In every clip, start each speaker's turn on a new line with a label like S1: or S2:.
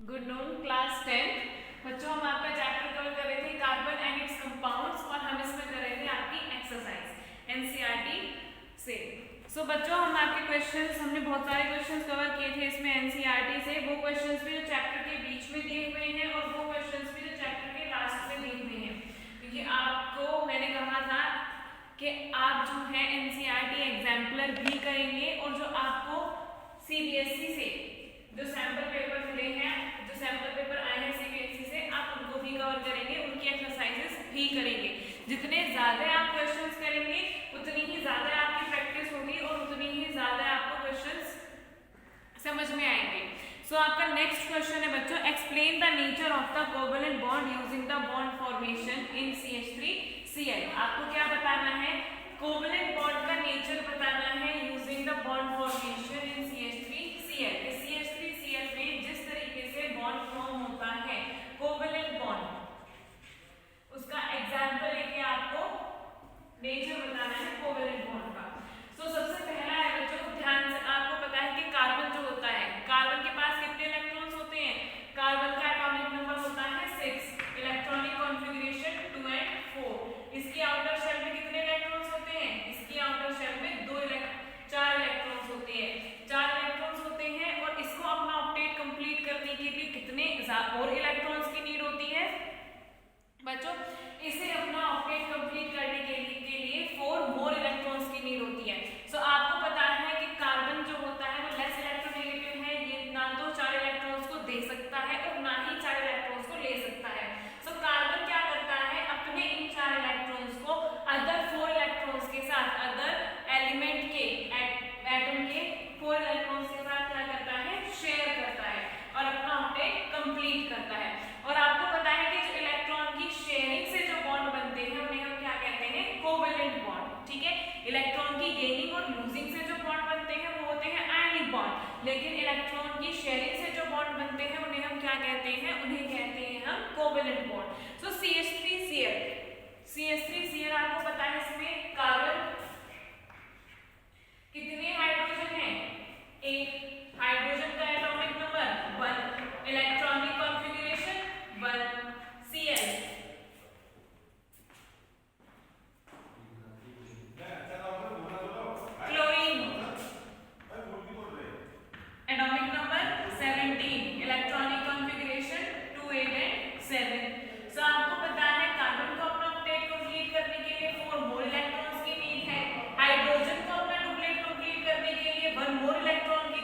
S1: Good noon class 10। बच्चों हम आपका चैप्टर कवर कर रहे थे कार्बन एंड इट्स कंपाउंड्स और हम इसमें कर रहे थे आपकी एक्सरसाइज एनसीईआरटी से। सो बच्चों हम आपके क्वेश्चंस हमने बहुत सारे क्वेश्चंस कवर किए थे इसमें एनसीईआरटी से। वो क्वेश्चंस भी जो चैप्टर के बीच में दिए हुए हैं और वो क्वेश्चंस भी जो चैप्टर के लास्ट में दिए हुए हैं, क्योंकि आपको मैंने कहा था कि आप जो है एनसीईआरटी एग्जाम्पलर भी करेंगे और जो आपको सीबीएसई से जो सैंपल पेपर मिले हैं, जो सैंपल पेपर आए हैं सीबीएसई से, आप उनको भी कवर करेंगे, उनकी एक्सरसाइजेस भी करेंगे। जितने ज्यादा आप क्वेश्चंस करेंगे उतनी ही ज्यादा आपकी प्रैक्टिस होगी और उतनी ही ज्यादा आपको क्वेश्चंस समझ में आएंगे। सो आपका नेक्स्ट क्वेश्चन है बच्चों, explain the nature of the covalent bond using the bond formation in CH3Cl। आपको क्या बताना है? कोवैलेंट बॉन्ड का नेचर बताना है using the bond formation in CH3Cl। CH3Cl में जिस तरीके से बॉन्ड फॉर्म होता है कोवैलेंट बॉन्ड, उसका एग्जांपल लेके आपको नेचर बताना है कोवैलेंट बॉन्ड का। सो सबसे पहला है बच्चों, ध्यान से आपको पता है कि कार्बन जो होता है, कार्बन के पास कितने इलेक्ट्रॉन्स होते हैं? कार्बन का एटॉमिक नंबर होता है 6, इलेक्ट्रॉनिक कॉन्फ़िगरेशन 2 and 4। इसकी आउटर शेल में कितने इलेक्ट्रॉन्स होते हैं? इसकी आउटर शेल में 4 इलेक्ट्रॉन्स होते हैं। 4 इलेक्ट्रॉन्स होते हैं और इसको अपना ऑक्टेट कंप्लीट करने के लिए कितने और इलेक्ट्रॉन्स की नीड होती है बच्चों? इसे अपना ऑक्टेट कंप्लीट करने के लिए 4 मोर इलेक्ट्रॉन्स की नीड होती है। सो आपको पता है कि कार्बन जो होता है वो लेस इलेक्ट्रोनेगेटिव है, ये ना तो 4 इलेक्ट्रॉन्स को दे सकता है और ना ही 4 इलेक्ट्रॉन्स को ले सकता है। सो कार्बन क्या करता है? अपने इन 4 इलेक्ट्रॉन्स को अदर 4 इलेक्ट्रॉन्स के साथ, अदर एलिमेंट के एटम के 4 इलेक्ट्रॉन्स के साथ क्या करता है? शेयर करता है और अपना ऑक्टेट कंप्लीट करता है। और आपको पता है कि जो इलेक्ट्रॉन की शेयरिंग से जो बॉन्ड बनते हैं उन्हें हम क्या कहते हैं? Covalent bond. ठीक है, इलेक्ट्रॉन की गेनिंग और लूजिंग से जो बॉन्ड बनते हैं वो होते हैं आयनिक बॉन्ड, लेकिन इलेक्ट्रॉन की शेयरिंग से जो बॉन्ड बनते हैं उन्हें हम क्या कहते हैं? उन्हें कहते हैं हम कोवैलेंट बॉन्ड। सो CH3Cl आपको पता है इसमें कार्बन कितने हाइड्रोजन है? 1, हाइड्रोजन का atomic number 1, electronic configuration 1, Cl chlorine atomic number 17, electronic configuration 2, 8 and 7। सो आपको पता है कार्बन को अपना ऑक्टेट कंप्लीट करने के लिए 4 मोर इलेक्ट्रॉन्स की नीड है, हाइड्रोजन को अपना डुप्लेट कंप्लीट करने के लिए 1 मोर इलेक्ट्रॉन की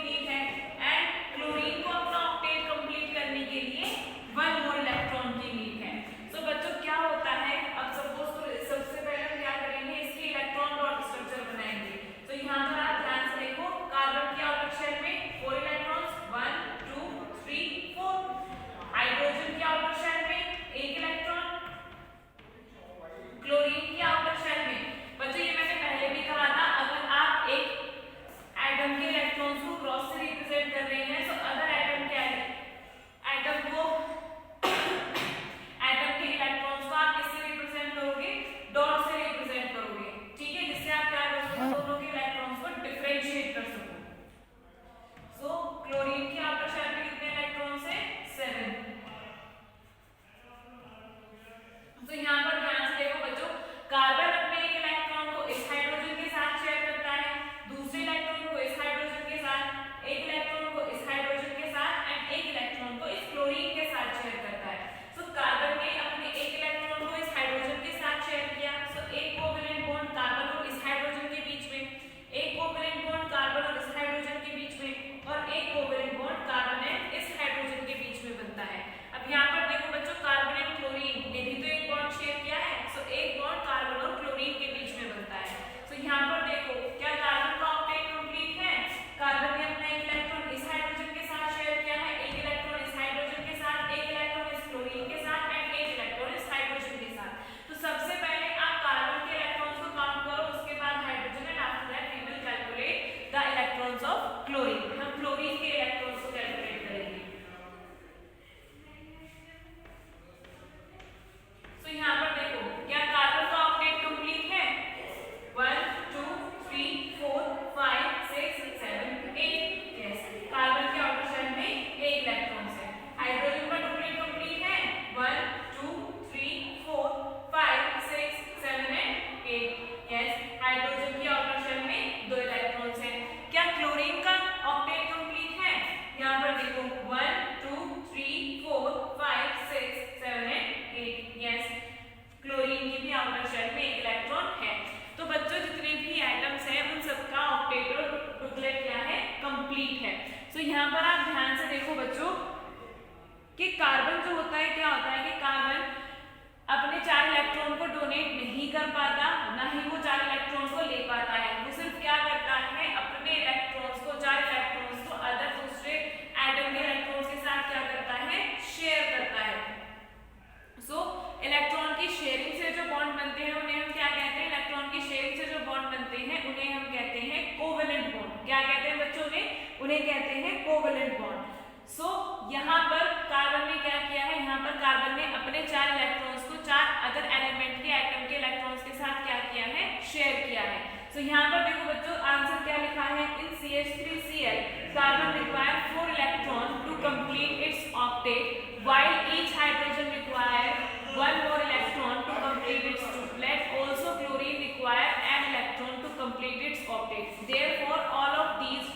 S1: अपने 4 इलेक्ट्रॉन्स को 4 अदर एलिमेंट के एटम के इलेक्ट्रॉन्स के साथ क्या किया है, शेयर किया है। सो यहाँ पर देखो बच्चों आंसर क्या लिखा है, in CH3Cl carbon require 4 electron to complete its octet while each hydrogen require 1 more electron to complete its triplet. Also chlorine require an electron to complete its octet. Therefore all of these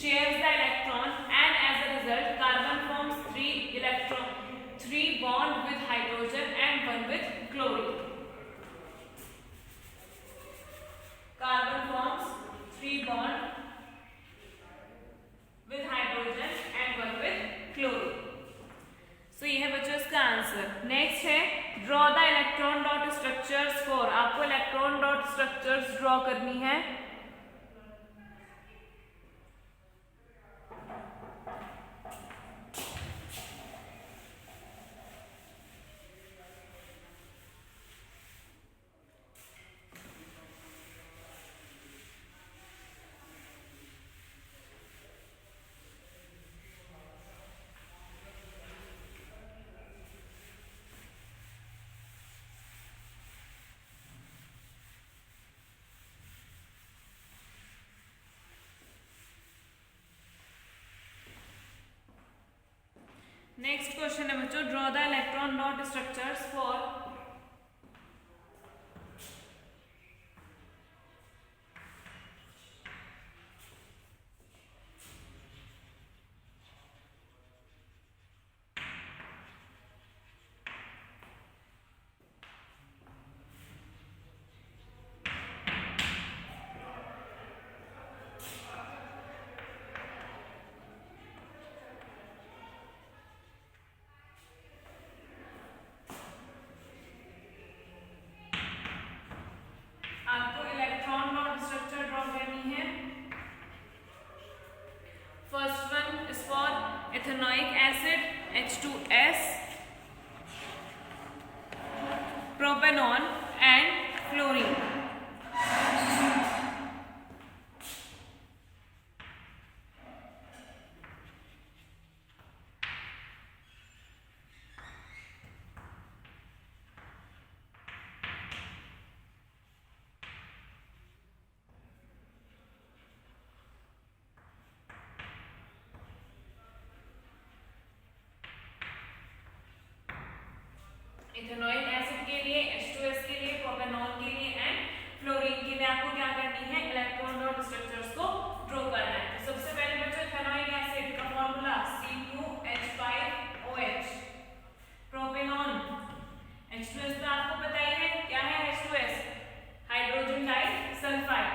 S1: shares the electron and as a result carbon forms 3 bond with hydrogen and 1 with chlorine. Carbon forms 3 bond with hydrogen and 1 with chlorine. तो ये है बच्चों इसका answer. Next है draw the electron dot structures for, आपको electron dot structures draw करनी है। Next question है बच्चों draw the electron dot structures for, आपको इलेक्ट्रॉन डॉट स्ट्रक्चर ड्रॉ करनी है। First one is for ethanoic acid H2S, propanone and fluorine. Ethanoic acid के लिए, H2S के लिए, प्रोपेनॉल के लिए एंड फ्लोरीन के लिए आपको क्या करनी है, इलेक्ट्रॉन डॉट स्ट्रक्चर्स को ड्रॉ करना है। तो सबसे पहले बच्चों इथेनोइक एसिड का फॉर्मूला C2H5OH, प्रोपेनॉल H2S तो आपको पता ही है क्या है, H2S हाइड्रोजन डाइसल्फाइड।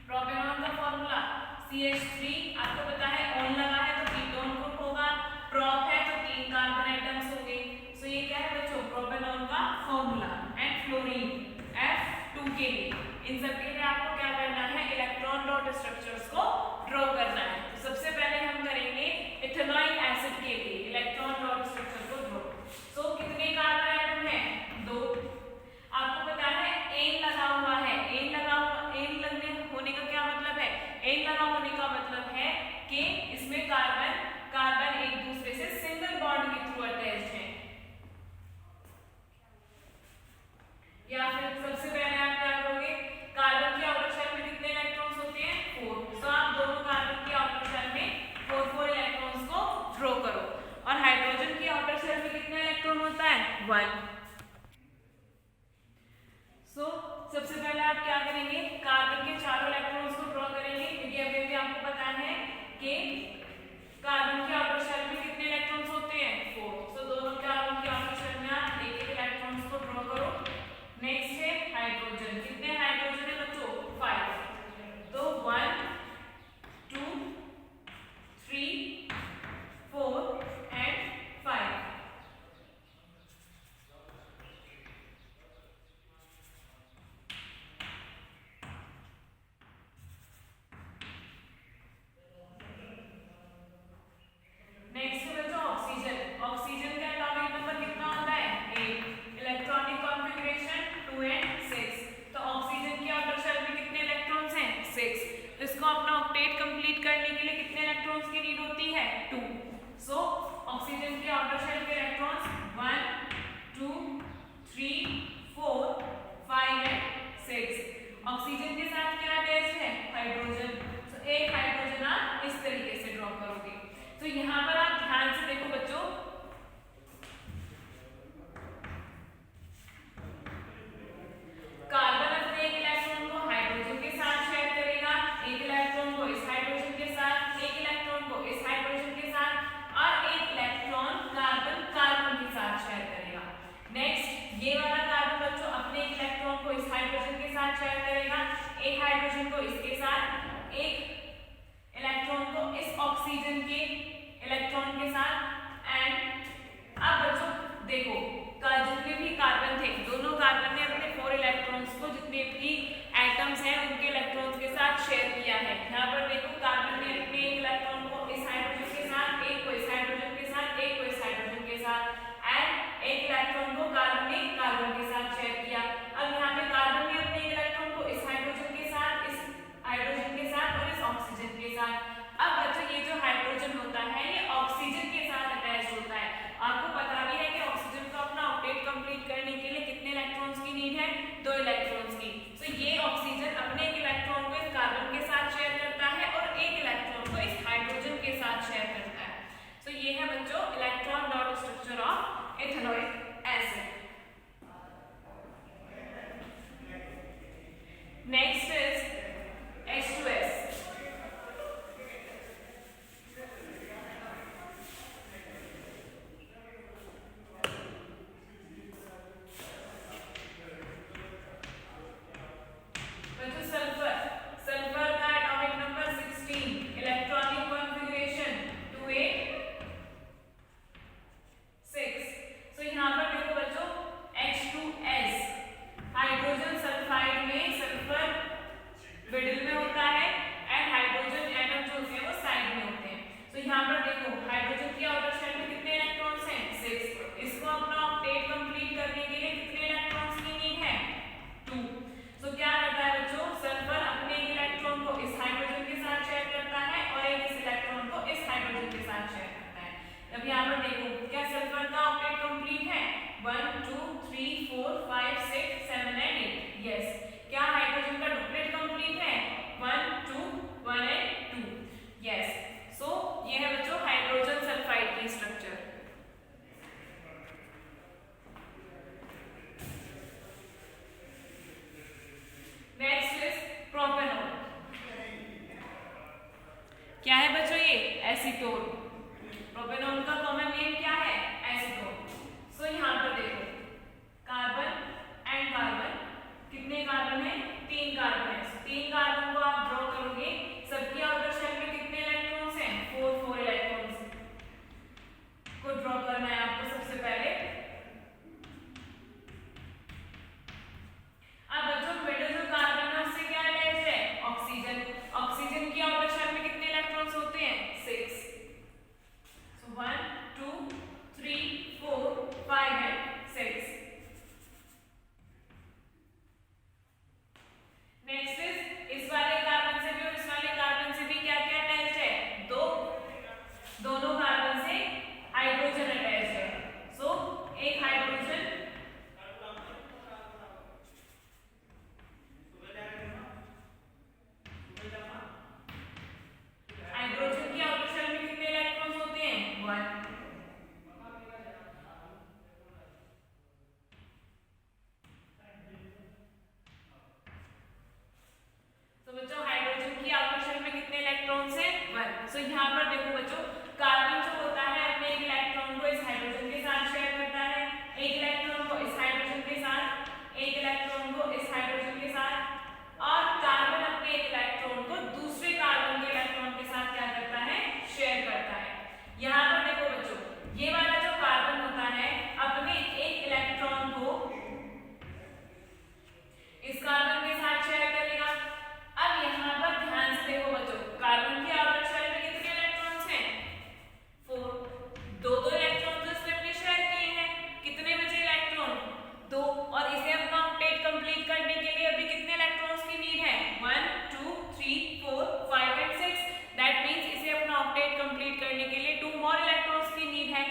S1: प्रोपेनॉल का फॉर्मूला CH3, आपको पता है ऑन लगा है तो कीटोन ग्रुप होगा, प्रोप है तो 3 कार्बन एटम्स होंगे। सो ये क्या है बच्चों प्रोपेनॉल का फॉर्मूला। एंड फ्लोरीन F2 के लिए, इन सब के लिए आपको क्या करना है, इलेक्ट्रॉन डॉट स्ट्रक्चर्स को ड्रॉ करना है। तो सबसे पहले हम करेंगे इथेनोइक एसिड के लिए इलेक्ट्रॉन डॉट स्ट्रक्चर को ड्रॉ। सो कितने कार्बन एटम है, 2। आपको पता है एन लगा हुआ है, एन लगने होने का क्या मतलब है, एन लगा होने का मतलब है कि इसमें कार्बन एक दूसरे से सिंगल बॉन्ड के थ्रू अटैच्ड है। या फिर सबसे पहले आप क्या करोगे, कार्बन के आउटर शेल में कितने इलेक्ट्रॉन्स होते हैं, 4। तो आप दोनों कार्बन के आउटर शेल में 4 इलेक्ट्रॉन्स को ड्रॉ करो। और हाइड्रोजन के आउटर शेल में कितने इलेक्ट्रॉन होता है, 1। सबसे पहले आप क्या करेंगे, कार्बन के चारों इलेक्ट्रॉन्स को ड्रॉ करेंगे, क्योंकि अभी भी आपको पता है कि कार्बन के आउटर शेल में कितने इलेक्ट्रॉन्स होते हैं, 4। सो दोनों कार्बन के आउटर शेल में आप एक इलेक्ट्रॉन्स को ड्रॉ करो। नेक्स्ट है हाइड्रोजन, कितने हाइड्रोजन है बच्चों, 5। तो 1 2 3 4 एंड 5। है बच्चों electron dot structure of ethanoic acid. Next is H2S। यहाँ पर देखो क्या सल्फर का ऑक्टेट कंप्लीट है 1 2 3 4 5 6 7 एंड 8। यस। क्या हाइड्रोजन का डुप्लेट कंप्लीट है 1 2 1 एंड 2। यस। सो ये है बच्चों हाइड्रोजन सल्फाइड की स्ट्रक्चर। Next is propanol. क्या है बच्चों ये एसीटोन। प्रोपेनॉल का कॉमन नेम क्या है एसीटोन। सो यहाँ पर देखो कार्बन एंड कार्बन, कितने कार्बन है 3 कार्बन है। 3 कार्बन को आप ड्रॉ करोगे, सबकी आउटर शेल में कितने इलेक्ट्रॉन्स हैं 4 इलेक्ट्रॉन्स को ड्रॉ करना है आपको सबसे पहले। अब बच्चों मिडिल जो कार्बन है उससे क्या अटैच है ऑक्सीजन। ऑक्सीजन की आउटर शेल में कितने इलेक्ट्रॉन्स होते हैं 6। 1 2 3 4 5 एंड 6। नेक्स्ट इज इस वाले कार्बन से भी और इस वाले कार्बन से भी क्या क्या अटैच है दोनों कार्बन से हाइड्रोजन अटैच है। सो एक हाइड्रोजन की आउटर शेल में कितने इलेक्ट्रॉन्स होते हैं 1। तो बच्चों हाइड्रोजन की आउटर शेल में कितने इलेक्ट्रॉन्स हैं 1। सो यहाँ पर देखो बच्चों कार्बन जो होता है अपने एक इलेक्ट्रॉन को इस हाइड्रोजन के साथ शेयर करता है, एक इलेक्ट्रॉन को इस हाइड्रोजन के साथ, एक इलेक्ट्रॉन को इस हाइड्रोजन के साथ, और कार्बन अपने एक इलेक्ट्रॉन को दूसरे कार्बन के इलेक्ट्रॉन के साथ क्या करता है शेयर करता है। यहाँ पर देखो बच्चों ये वाला जो कार्बन होता है अपने एक इलेक्ट्रॉन को इस कार्बन के साथ शेयर करेगा। अब यहाँ पर ध्यान से देखो बच्चों कार्बन की आउटर शेल में कितने इलेक्ट्रॉन्स हैं 4। दो इलेक्ट्रॉन तो इसने अपने शेयर किए हैं, कितने बचे इलेक्ट्रॉन 2। और इसे अपना ऑक्टेट कंप्लीट करने के लिए अभी कितने इलेक्ट्रॉन्स की नीड है 1 2 3 4 5 एंड 6। दैट मींस इसे अपना ऑक्टेट कंप्लीट करने के लिए 2 मोर इलेक्ट्रॉन्स की नीड है।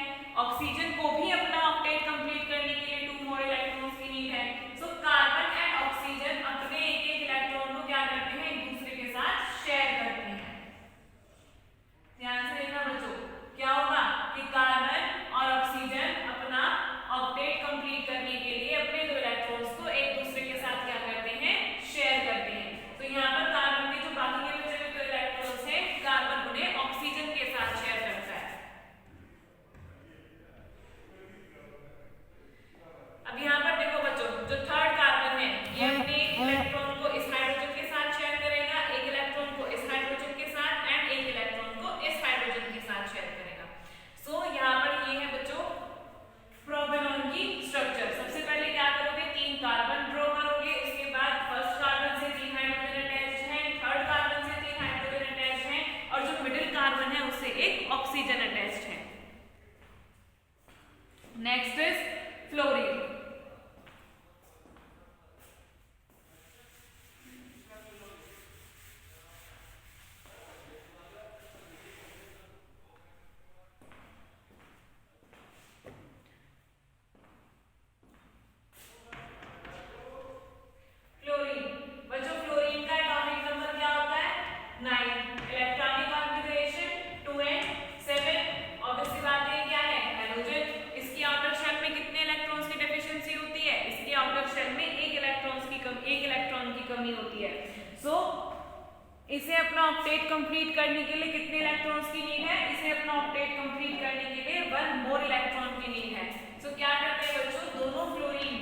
S1: ऑक्सीजन को भी अपना ऑक्टेट कंप्लीट करने के लिए 2 मोर इलेक्ट्रॉन्स की नीड है। सो कार्बन एंड ऑक्सीजन अपने एक इलेक्ट्रॉन को क्या करते हैं एक दूसरे के साथ शेयर करते हैं। ध्यान से देखना बच्चों क्या होगा कि कार्बन और ऑक्सीजन अपना ऑक्टेट कंप्लीट करने के लिए अपने 2 इलेक्ट्रॉन्स को एक दूसरे के साथ क्या करते हैं शेयर करते हैं। तो यहाँ पर कार्बन के जो बाकी के बचे हुए 2 इलेक्ट्रॉन्स हैं कार्बन उन्हें ऑक्सीजन के साथ शेयर करता है। अब यहाँ पर देखो बच्चों जो थर्ड कार्बन है ये अपने इलेक्ट्रॉन को इस हाइड्रोजन के साथ शेयर करेगा, एक इलेक्ट्रॉन को इस हाइड्रोजन के साथ एंड एक इलेक्ट्रॉन को इस हाइड्रोजन के साथ शेयर करेगा। सो यहाँ पर ये है बच्चों प्रोपेनॉल की स्ट्रक्चर। सबसे पहले क्या करोगे 3 कार्बन ड्रॉ करोगे, उसके बाद फर्स्ट कार्बन से 3 हाइड्रोजन अटैच्ड हैं, थर्ड कार्बन से 3 हाइड्रोजन अटैच्ड हैं और जो मिडिल कार्बन है उससे एक ऑक्सीजन अटैच्ड है। Next is fluorine. बच्चों फ्लोरीन का एटॉमिक नंबर क्या होता है 9, इलेक्ट्रॉनिक कॉन्फ़िगरेशन 2 and 7। ऑब्वियसली बात इसे अपना ऑक्टेट कंप्लीट करने के लिए कितने इलेक्ट्रॉन्स की नीड है? इसे अपना ऑक्टेट कंप्लीट करने के लिए 1 मोर इलेक्ट्रॉन की नीड है। सो क्या करते हैं बच्चों, दोनों फ्लोरीन,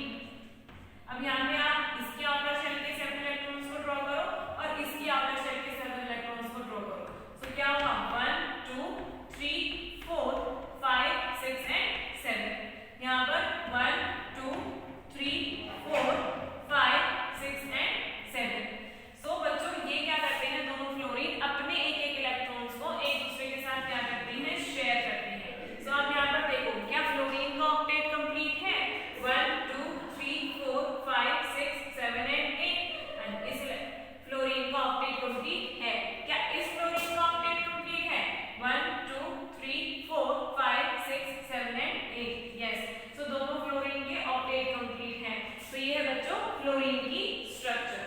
S1: अब यहाँ पे आप इसके आउटर शेल के 7 इलेक्ट्रॉन्स को ड्रॉ करो और इसकी आउटर शेल के 7 इलेक्ट्रॉन्स को ड्रॉ करो। सो क्या होगा, 1 2 3 4 5 6 एंड 7। यहाँ पर 1 2 3 4 5 6 एंड 7। सो बच्चों ये क्या करते हैं, दोनों फ्लोरीन अपने एक एक इलेक्ट्रॉन्स को एक दूसरे के साथ क्या करते हैं, शेयर करते हैं। सो अब यहाँ पर देखो, क्या फ्लोरीन का ऑक्टेट कंप्लीट है? 1 2 3 4 5 6 7 एंड 8 एंड इस फ्लोरीन का ऑक्टेट कंप्लीट है। क्या इस फ्लोरीन का ऑक्टेट कंप्लीट है? 1 2 3 4 5 6 7 एंड 8। यस, सो दोनों फ्लोरीन के ऑक्टेट कंप्लीट है। तो ये है बच्चों फ्लोरीन की स्ट्रक्चर।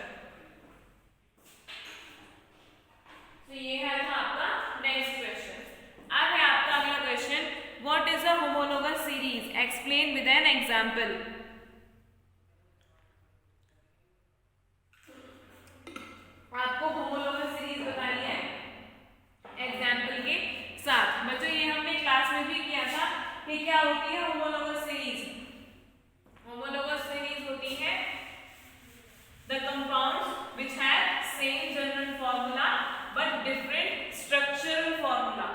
S1: तो ये है था आपका नेक्स्ट क्वेश्चन। अब है आपका अगला question, what is a homologous series, explain with an example. आपको होमोलोगस सीरीज बतानी है एग्जांपल के साथ। बच्चों ये हमने क्लास में भी किया था कि क्या होती है होमोलोगस सीरीज। होमोलोगस सीरीज होती है the compounds which have same general formula but different structural formula,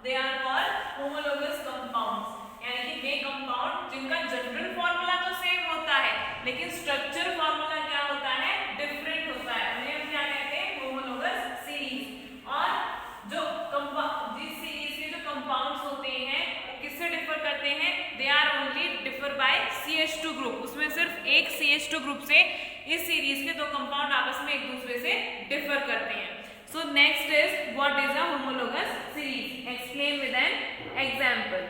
S1: they are called homologous compounds। यानी कि वे कंपाउंड जिनका जनरल फॉर्मूला तो सेम होता है लेकिन स्ट्रक्चर फॉर्मूला क्या होता है, डिफरेंट होता है, उन्हें हम क्या कहते हैं, होमोलोगस सीरीज। और जो जिस सीरीज के जो कंपाउंड्स होते हैं किससे डिफर करते हैं, they are only differ by CH2 group. उसमें सिर्फ एक CH2 ग्रुप से इस सीरीज के दो कंपाउंड आपस में एक दूसरे से डिफर करते हैं। So next is what is a homologous series, explain with an example.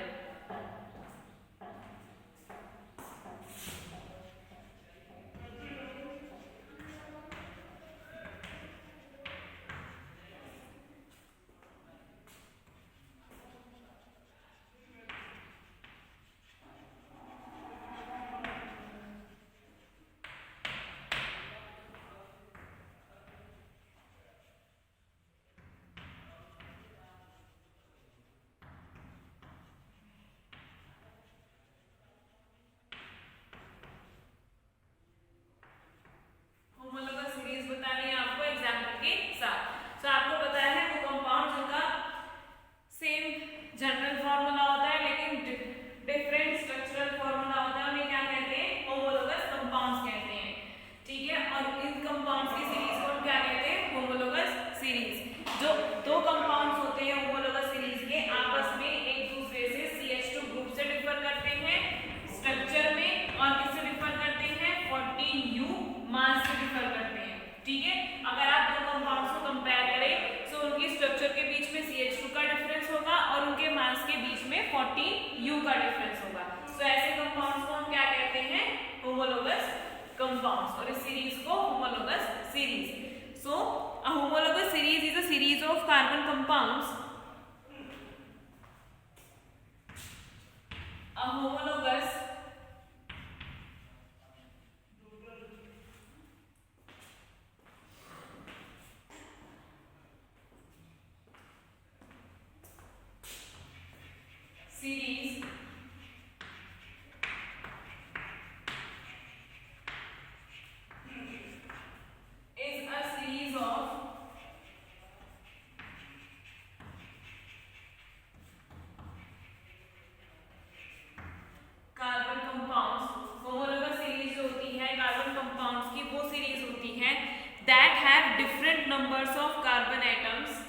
S1: compounds और इस सीरीज को homologous series. So a homologous series is a series of carbon compounds. A homologous series is a series of carbon compounds. Homologous series जो होती है carbon compounds की, वो series होती है that have different numbers of carbon atoms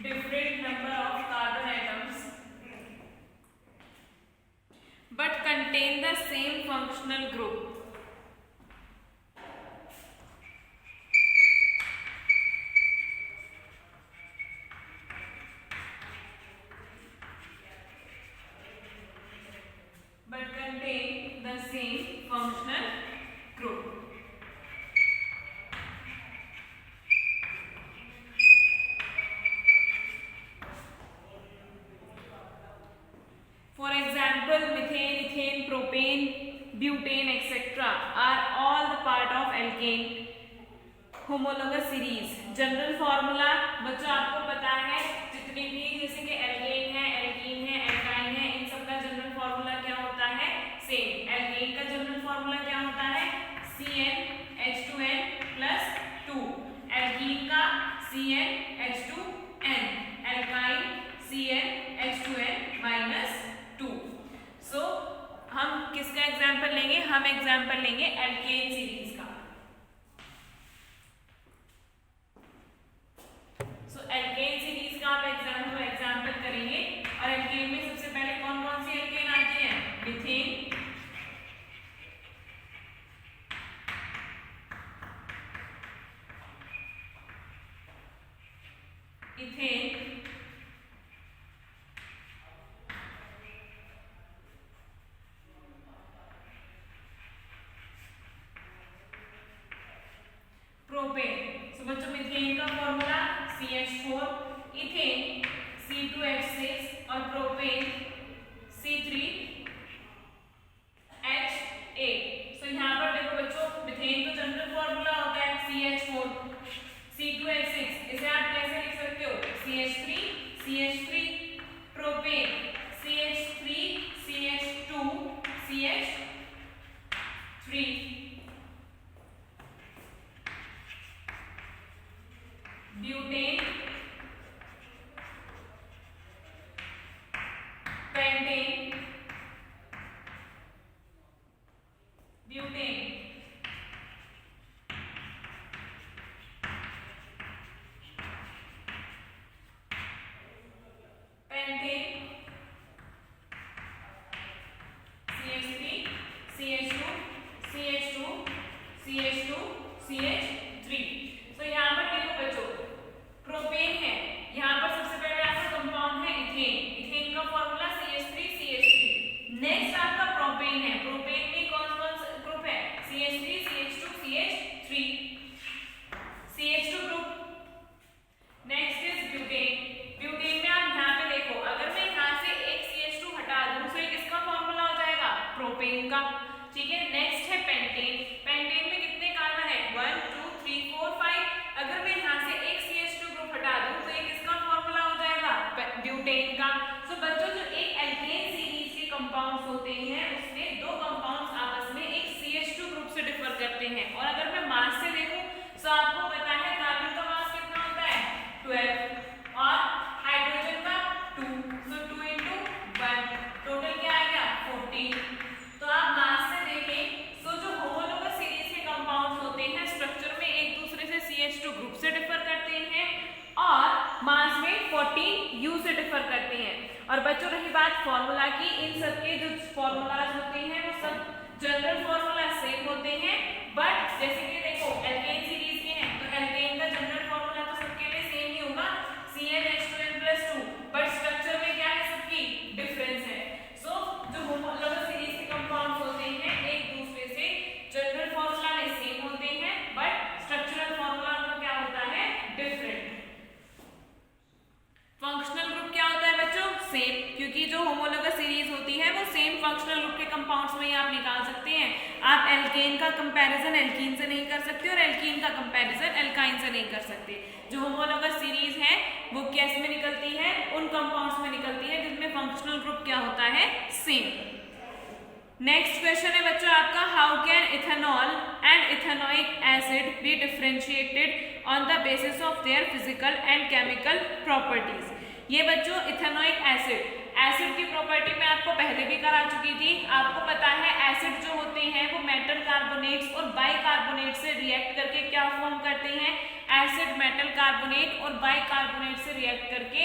S1: different number of carbon atoms but contain the same functional group। but contain same functional group. For example, methane, ethane, propane, butane, etc. are all the part of alkane homologous series. General formula बच्चों आपको पता है, जितने भी जैसे कि alkene है, alkene है, एल्काइन है, इन सब का जनरल फॉर्मूला क्या होता है? सेम. एल्केन का जनरल फॉर्मूला क्या होता है? CnH2n + 2. एल्कीन का CnH2n. Alkyne CnH2n - 2. सो हम किसका एग्जाम्पल लेंगे? हम एग्जाम्पल लेंगे एल्केन सीरीज का. एल्केन सीरीज का आप एग्जाम्पल करेंगे. और एल्केन में सबसे पहले कौन कौन सी एल्केन आती है? Methane, ethane, propane. सो बच्चों मीथेन का फॉर्मूला CH4, इथेन C2H6 और प्रोपेन C3H8. सो यहाँ पर देखो बच्चों, मीथेन तो जनरल फॉर्मूला होता है CH4, C2H6, इसे आप कैसे लिख सकते हो? CH3, propane CH3, CH2, CH3. Butane, pentane, butane, pentane, CH3, CH2, CH2, CH2, CH3. तो यहाँ पर देखो बच्चों, प्रोपेन है, यहाँ पर सबसे पहले आपका कंपाउंड है इथेन. इथेन का फॉर्मूला CH3, CH3. नेक्स्ट आपका प्रोपेन है. प्रोपेन में कौन कौन सा ग्रुप है? CH3, CH2, CH3, CH2 group. Next is butane. Butane में आप यहाँ पे देखो, अगर मैं यहाँ से एक CH2 हटा दूं तो ये किसका फॉर्मूला हो जाएगा? प्रोपेन का. ठीक है. नेक्स्ट है पेंटेन. पेंटेन में कितने कार्बन है? 1 2 3 4 5. अगर मैं यहाँ से एक CH2 ग्रुप हटा दूं तो ये किसका फॉर्मूला हो जाएगा? ब्यूटेन का. सो बच्चों जो एक एल्केन सीरीज के कंपाउंड्स होते हैं उसमें दो कंपाउंड्स आपस में एक CH2 ग्रुप से डिफर करते हैं. और अगर मैं मास से देखूं तो आपको पता है कार्बन का मास कितना होता है? 12 और हाइड्रोजन का 2. सो 2 × 1 टोटल क्या आ गया? 14. तो आप मास से देखें तो जो होमोलोगस सीरीज के कंपाउंड्स होते हैं स्ट्रक्चर में एक दूसरे से CH2 ग्रुप से डिफर करते हैं और मास में 14 U से डिफर करते हैं. और बच्चों रही बात फॉर्मूला की, इन सबके जो फॉर्मूलाज होते हैं वो सब जनरल फॉर्मूला सेम होते हैं. बट जैसे कि देखो एल्केन सीरीज के हैं तो एल्केन का जनरल फॉर्मूला तो सबके लिए सेम ही होगा, CnH2n + 2. बट स्ट्रक्चर में क्या है? सबकी डिफरेंस है. सो जो होमोलोगस सीरीज के कंपाउंड्स होते हैं एक दूसरे से जनरल फॉर्मूला में सेम होते हैं बट स्ट्रक्चरल फॉर्मूला उनका क्या होता है? डिफरेंट. फंक्शनल ग्रुप क्या होता है बच्चों? सेम, क्योंकि जो होमोलोगस सीरीज होती है वो सेम फंक्शनल ग्रुप के कंपाउंड्स में ही आप निकाल सकते हैं. आप एल्केन का कंपैरिजन एल्कीन से नहीं कर सकते और एल्कीन का कंपैरिजन एल्काइन से नहीं कर सकते. जो होमोलोगस सीरीज है वो कैसे में निकलती है? उन कंपाउंड्स में निकलती है जिनमें फंक्शनल ग्रुप क्या होता है? सेम. नेक्स्ट क्वेश्चन है बच्चों आपका, how can ethanol and ethanoic acid B differentiated on the basis of their physical and chemical properties. ये बच्चों इथेनोइक एसिड की प्रॉपर्टी मैं आपको पहले भी करा चुकी थी. आपको पता है एसिड जो होते हैं वो मेटल कार्बोनेट्स और बाइकार्बोनेट से रिएक्ट करके क्या फॉर्म करते हैं? एसिड मेटल कार्बोनेट और बाइकार्बोनेट से रिएक्ट करके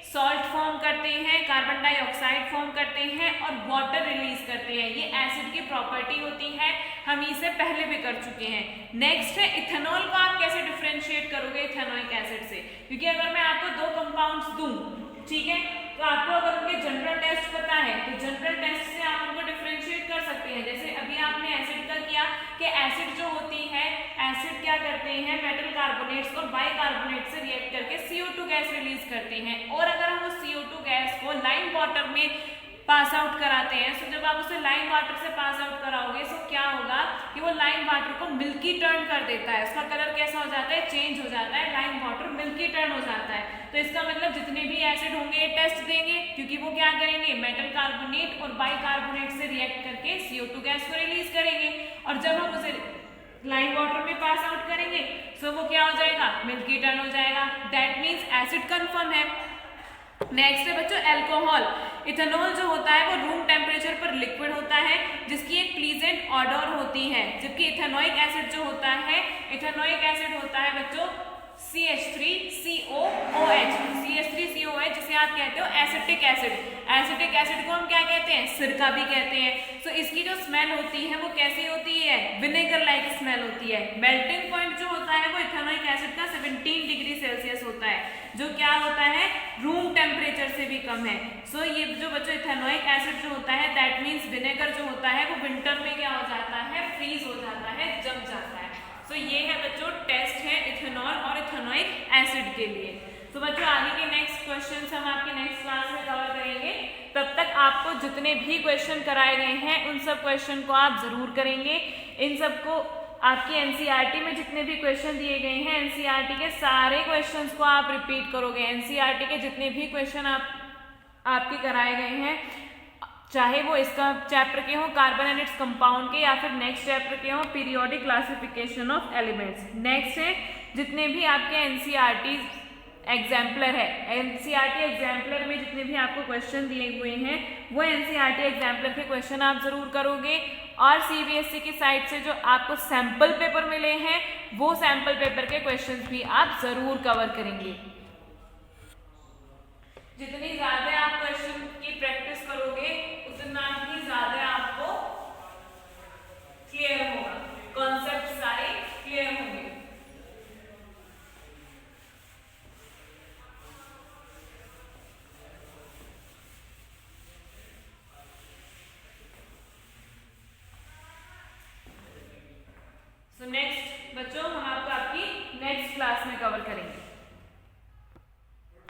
S1: सॉल्ट फॉर्म करते हैं, कार्बन डाइऑक्साइड फॉर्म करते हैं और वाटर रिलीज करते हैं. ये एसिड की प्रॉपर्टी होती है, हम इसे पहले भी कर चुके हैं. नेक्स्ट है इथेनॉल को आप कैसे डिफरेंशिएट करोगे इथेनोइक एसिड से? क्योंकि अगर मैं आपको दो कंपाउंड्स दूं, ठीक है, तो आपको अगर उनके जनरल टेस्ट पता है तो जनरल टेस्ट से आप उनको डिफरेंशिएट कर सकते हैं। जैसे अभी आपने एसिड का किया कि एसिड जो होती है, एसिड क्या करते हैं, मेटल कार्बोनेट्स और बाइकार्बोनेट से रिएक्ट करके CO2 गैस रिलीज करते हैं। और अगर हम उस CO2 गैस को लाइम वाटर में पास आउट कराते हैं, तो जब आप उसे लाइम वाटर से पास आउट कराओगे तो क्या होगा कि वो लाइम वाटर को मिल्की टर्न कर देता है, उसका कलर कैसा हो जाता है, चेंज हो जाता है, लाइम वाटर मिल्की टर्न हो जाता है। तो इसका मतलब जितने भी एसिड होंगे टेस्ट देंगे, क्योंकि वो क्या करेंगे, मेटल कार्बोनेट और बाइकार्बोनेट से रिएक्ट करके CO2 गैस को रिलीज करेंगे। और जब हम उसे लाइम वाटर में पास आउट करेंगे तो वो क्या हो जाएगा, मिल्की टर्न हो जाएगा। दैट मीन्स एसिड कंफर्म है। नेक्स्ट है बच्चों एल्कोहल। इथेनॉल जो होता है वो रूम टेम्परेचर पर लिक्विड होता है जिसकी एक प्लीजेंट ऑडर होती है, जबकि इथेनोइक एसिड जो होता है, इथेनोइक एसिड होता है बच्चों CH3COOH, CH3COOH जिसे आप कहते हो एसिटिक एसिड। एसिटिक एसिड को हम क्या कहते हैं, सिरका भी कहते हैं। तो इसकी जो स्मेल होती है वो कैसी होती है, विनेगर लाइक स्मेल होती है। मेल्टिंग पॉइंट जो होता है वो इथेनोइक एसिड का 17 डिग्री सेल्सियस होता है, जो क्या होता है, रूम टेम्परेचर से भी कम है। सो ये जो बच्चों इथेनोइक एसिड जो होता है, दैट मीन्स विनेगर जो होता है वो विंटर में क्या हो जाता है, फ्रीज हो जाता है, जम जाता है। तो ये है बच्चों टेस्ट है इथेनॉल और इथेनोइक एसिड के लिए। तो बच्चों आगे के नेक्स्ट क्वेश्चंस हम आपके नेक्स्ट क्लास में कवर करेंगे। तब तक आपको जितने भी क्वेश्चन कराए गए हैं उन सब क्वेश्चन को आप जरूर करेंगे। इन सबको आपकी एनसीईआरटी में जितने भी क्वेश्चन दिए गए हैं, एनसीईआरटी के सारे क्वेश्चंस को आप रिपीट करोगे। एनसीईआरटी के जितने भी क्वेश्चन आपके कराए गए हैं, चाहे वो इसका चैप्टर के हो कार्बन एंड इट्स कंपाउंड के, या फिर नेक्स्ट चैप्टर के हो periodic classification of elements. Next है जितने भी आपके एनसीईआरटी एग्जाम्पलर है, एनसीईआरटी एग्जाम्पलर में जितने भी आपको क्वेश्चन दिए हुए हैं वो एनसीईआरटी एग्जाम्पलर के क्वेश्चन आप जरूर करोगे। और सीबीएसई की साइट से जो आपको सैंपल पेपर मिले हैं वो सैंपल पेपर के क्वेश्चन भी आप जरूर कवर करेंगे। जितनी ज्यादा आप क्वेश्चन की प्रैक्टिस करोगे उतना ही ज्यादा आपको क्लियर होगा, कॉन्सेप्ट सारे क्लियर होंगे। सो नेक्स्ट बच्चों हम आपको आपकी नेक्स्ट क्लास में कवर करेंगे।